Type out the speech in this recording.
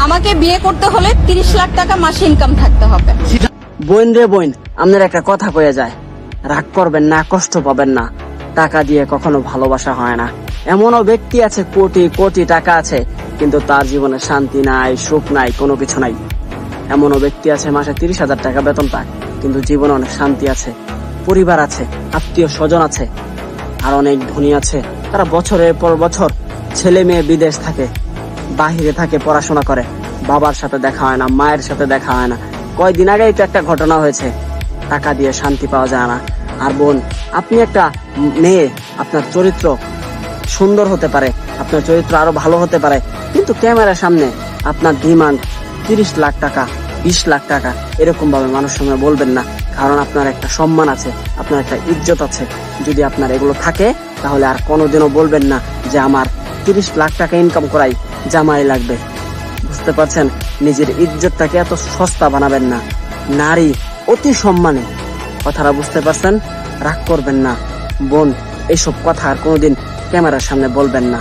আমাকে বিয়ে করতে হলে 30 লাখ টাকা মাসে ইনকাম থাকতে হবে। বোন রে বোন, আপনার একটা কথা কয়ে যায়, রাগ করবেন না, কষ্ট পাবেন না। টাকা দিয়ে কখনো ভালোবাসা হয় না। এমনও ব্যক্তি আছে কোটি কোটি টাকা আছে, কিন্তু তার জীবনে শান্তি নাই, সুখ নাই, কোনো কিছু নাই। এমনও ব্যক্তি আছে মাসে 30,000 টাকা বেতন পায়, কিন্তু জীবনে অনেক শান্তি আছে, পরিবার আছে, আত্মীয় স্বজন আছে। আর অনেক ধনী আছে, তারা বছরের পর বছর ছেলে মেয়ে বিদেশ থাকে, বাহিরে থাকে, পড়াশোনা করে, বাবার সাথে দেখা হয় না, মায়ের সাথে দেখা হয় না। কয়দিন আগেই তো একটা ঘটনা হয়েছে। টাকা দিয়ে শান্তি পাওয়া যায় না। আর বোন, আপনি একটা মেয়ে, আপনার চরিত্র সুন্দর হতে পারে, আপনার চরিত্র আরো ভালো হতে পারে, কিন্তু ক্যামেরার সামনে আপনার ডিমান্ড 30 লাখ টাকা, 20 লাখ টাকা, এরকম ভাবে মানুষের সঙ্গে বলবেন না। কারণ আপনার একটা সম্মান আছে, আপনার একটা ইজ্জত আছে। যদি আপনার এগুলো থাকে, তাহলে আর কোনোদিনও বলবেন না যে আমার 30 লাখ টাকা ইনকাম করাই জামাই লাগবে। বুঝতে পারছেন? নিজের ইজ্জতটাকে এত সস্তা বানাবেন না। নারী অতি সম্মানী, কথাটা বুঝতে পারছেন? রাগ করবেন না বোন, এইসব কথা আর কোনোদিন ক্যামেরার সামনে বলবেন না।